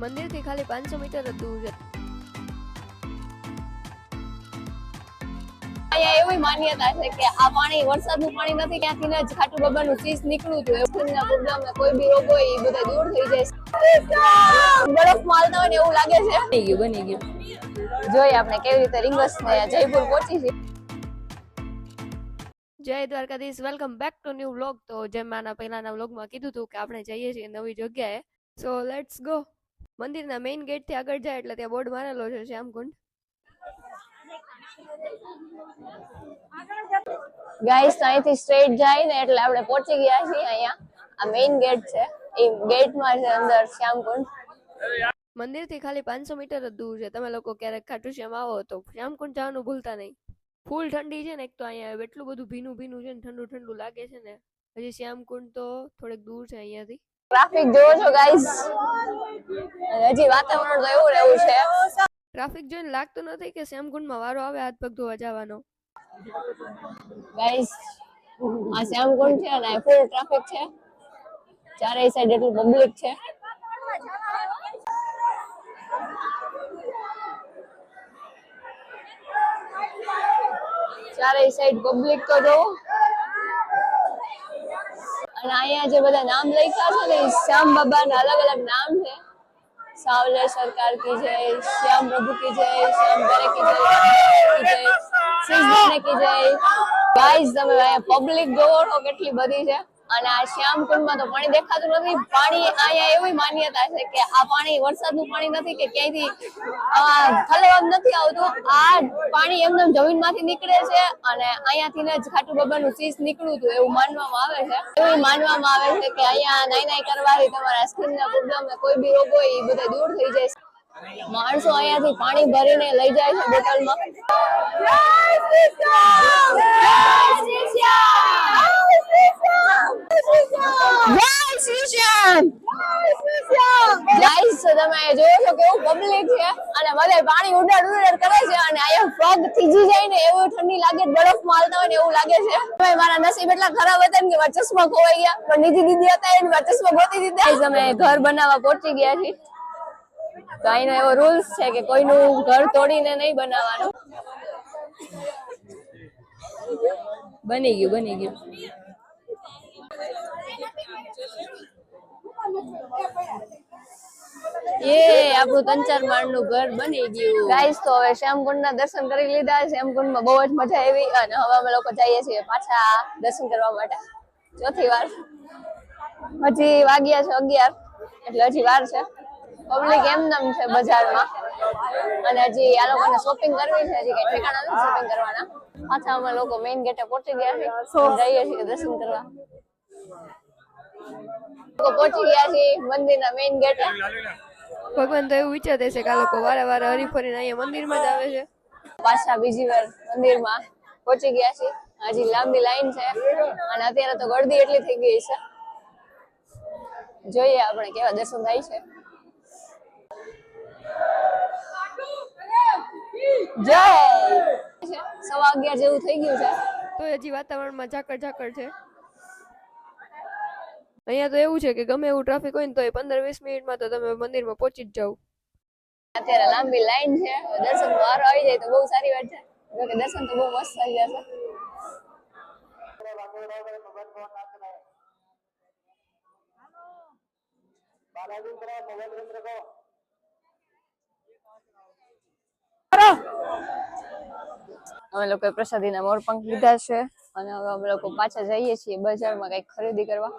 મંદિરથી ખાલી 500 મીટર જ દૂર છે. અહીંયા એવી માન્યતા છે કે આ પાણી વરસાદનું પાણી નથી, ત્યાંથી જ ખાટુ બાબાનું ચીજ નીકળ્યું હતું. એવું પ્રોબ્લેમ કોઈ બી રોગ હોય એ બધા દૂર થઈ જાય. બરફ માલતા હોય ને એવું લાગે છે. બની ગયું. જોઈએ આપણે કેવી રીતે રીંગસ ને જયપુર પહોંચી છે. જય Dwarkadhish, welcome back to new vlog. તો જેમ આના પહેલાના વ્લોગમાં કીધું હતું કે આપણે જઈએ છીએ નવી જગ્યાએ, સો લેટ્સ ગો. મંદિરના મેઇન ગેટ થી આગળ જાય એટલે ત્યાં બોર્ડ મારેલો છે શ્યામકુંડ. ગાઈસ અહીંથી સ્ટ્રેટ જાય ને એટલે આપણે પહોંચી ગયા છીએ અહીંયા. આ મેઇન ગેટ છે, એ ગેટમાં છે અંદર શ્યામકુંડ. મંદિરથી ખાલી 500 મીટર જ દૂર છે. તમે લોકો ક્યારેક ખાટુ શ્યામ આવો તો શ્યામકુંડ જવાનું ભૂલતા નહીં. ફૂલ ઠંડી છે ને, એક તો અહીંયા એટલું બધું ભીનું ભીનું છે ને, ઠંડુ ઠંડુ લાગે છે ને. હજી શ્યામકુંડ તો થોડેક દૂર છે અહીંયાથી. ટ્રાફિક જોવો છો ગાઈસ, હજી વાતાવરણ તો એવું રહેવું છે. ટ્રાફિક જોઈને લાગતું નથી કે શ્યામકુંડમાં વારો આવે હાથ પગ ધોવા જવાનો. ગાઈસ આ શ્યામકુંડ છે અને ફૂલ ટ્રાફિક છે, ચારેય સાઈડ એટલું પબ્લિક છે. ચારેય સાઈડ પબ્લિક તો જો. અને અહીંયા જે બધા નામ લખ્યા છે ને, શ્યામ બાબાના અલગ અલગ નામ છે. સાવલે સરકાર કી જય, શ્યામ પ્રભુ કી જય, શ્યામ ભરે કી જય, શીશધાને કી જય. ગાઈસ તમે અહીંયા પબ્લિક જોવો છો કેટલી બધી છે. અને આ શ્યામકુંડમાં તો પાણી દેખાતું નથી. પાણી અહીંયા એવી માન્યતા છે કે આ પાણી વરસાદનું પાણી નથી કે ક્યાંયથી ઠલવમ નથી આવતું. આ પાણી એકદમ જમીનમાંથી નીકળે છે અને અહીંયાથી જ ખાટુ બાબાનું ચીજ નીકળ્યું હતું એવું માનવામાં આવે છે. એવું માનવામાં આવે છે કે અહીંયા નાઈ કરવાથી તમારા સ્કિનના પ્રોબ્લેમ ને કોઈ બી રોગ હોય એ બધા દૂર થઈ જાય. માણસો અહીંયાથી પાણી ભરીને લઈ જાય છે બોટલમાં. તમે જોવો છો કેવું પબ્લિક છે અને બધા પાણી ઉડાડ કરે છે અને અહીંયા ફ્રોગ થીજી જાય ને એવું ઠંડી લાગે, બરફ માલતા હોય ને એવું લાગે છે. મારા નસીબ એટલા ખરાબ હતા ને કે મારા ચશ્મા ખોવાઈ ગયા, પણ નીતિ દીદી હતા એને મારા ચશ્મા ગોતી દીધા. અમે ઘર બનાવવા પહોંચી ગયા છીએ. તો અહીંનો એવો રૂલ્સ છે કે કોઈનું ઘર તોડીને નહીં બનાવવાનું. બની ગયું. આપણું 3-4 માળનું ઘર બની ગયું. ગાઈસ તો હવે શ્યામકુંડના દર્શન કરી લીધા. શ્યામકુંડમાં બહુ જ મજા આવી અને હવે અમે લોકો જઈએ છીએ પાછા દર્શન કરવા માટે ચોથી વાર. હજી વાગ્યા છે 11 એટલે હજી વાર છે. પબ્લિક એમનેમ છે બજારમાં અને હજી આ લોકોને શોપિંગ કરવી છે. હજી કઈ ઠેકાણા નથી શોપિંગ કરવાના. પાછા અમે લોકો મેઇન ગેટે પહોંચી ગયા છીએ, જઈએ છીએ દર્શન કરવા. પહોંચી ગયા છીએ મંદિરના મેઇન ગેટે. ભગવાન તો એવું વિચારે છે કે આ લોકો વારે વારે હરીફરીને અહીંયા મંદિરમાં જ આવે છે. પાછા બીજી વાર મંદિરમાં પહોંચી ગયા છીએ. હજી લાંબી લાઈન છે અને અત્યારે તો ગળદી એટલી થઈ ગઈ છે. જોઈએ આપણે કેવા દર્શન થાય છે. જય 11:15 જેવું થઈ ગયું છે. તો હજી વાતાવરણમાં ઝાકળ છે. અહીંયા તો એવું છે કે ગમે એવું ટ્રાફિક હોય ને તો 15-20 મિનિટમાં તો તમે મંદિરમાં પહોંચી જ જાવ. અત્યારે લાંબી લાઈન છે. દર્શન વારો આવી જાય તો બહુ સારી વાત છે. જોકે દર્શન તો બહુ મસ્ત થઈ જશે. અમે લોકો પ્રસાદીના મોરપંખ લીધા છે અને હવે અમે લોકો પાછા જઈએ છીએ બજારમાં કઈક ખરીદી કરવા.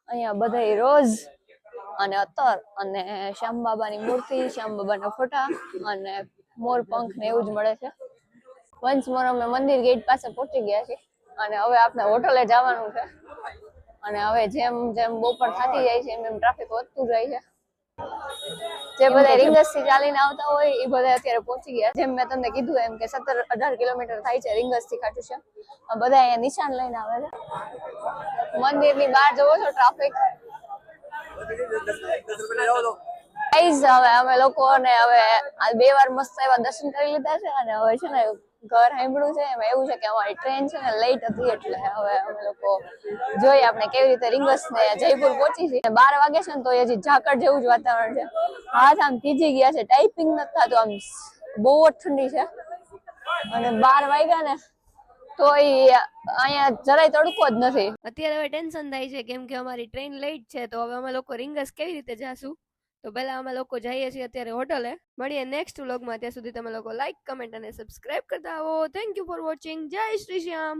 અહીંયા બધા રોજ અને અત્તર અને શ્યામ બાબાની મૂર્તિ, શ્યામ બાબાના ફોટા અને મોરપંખ ને એવું જ મળે છે. વંશ મોર અમે મંદિર ગેટ પાસે પહોંચી ગયા છીએ અને હવે આપણે હોટલે જવાનું છે. અને હવે જેમ જેમ બપોર થતી જાય છે એમ ટ્રાફિક વધતું જાય છે. જે બધા રીંગસ થી ચાલીને આવતા હોય એ બધા અત્યારે પહોંચી ગયા. જેમ મેં તમને કીધું એમ કે 17-18 કિલોમીટર થાય છે રીંગસ થી ખાટુ શ્યામ. બધા અહીંયા નિશાન લઈને આવે છે. મંદિરની બહાર જોવો છો ટ્રાફિક. ગાઈસ હવે અમે લોકોને હવે આ 2 વાર મસ્ત એવા દર્શન કરી લીધા છે અને હવે છે ને ઘર સાંભળ્યું છે એમાં એવું છે કે અમારી ટ્રેન છે ને લેટ હતી, એટલે હવે અમે લોકો જોઈએ આપણે કેવી રીતે રીંગસ ને જયપુર પહોંચી છે. 12 વાગે છે ને તો હજી ઝાકળ જેવું જ વાતાવરણ છે, હાથ આમ થીજી ગયા છે, ટાઈપિંગ નથી થતું, આમ બહુ જ ઠંડી છે. અને 12 વાગ્યા ને તો અહીંયા જરાય તડકો જ નથી. અત્યારે હવે ટેન્શન થાય છે કેમ કે અમારી ટ્રેન લેટ છે, તો હવે અમે લોકો રીંગસ કેવી રીતે જાશું. તો પહેલા અમે લોકો જઈએ છીએ અત્યારે હોટલે. મળીએ નેક્સ્ટ વ્લોગમાં. ત્યાં સુધી તમે લોકો લાઈક, કમેન્ટ અને સબસ્ક્રાઇબ કરતા આવો. Thank you for watching. જય શ્રી શ્યામ.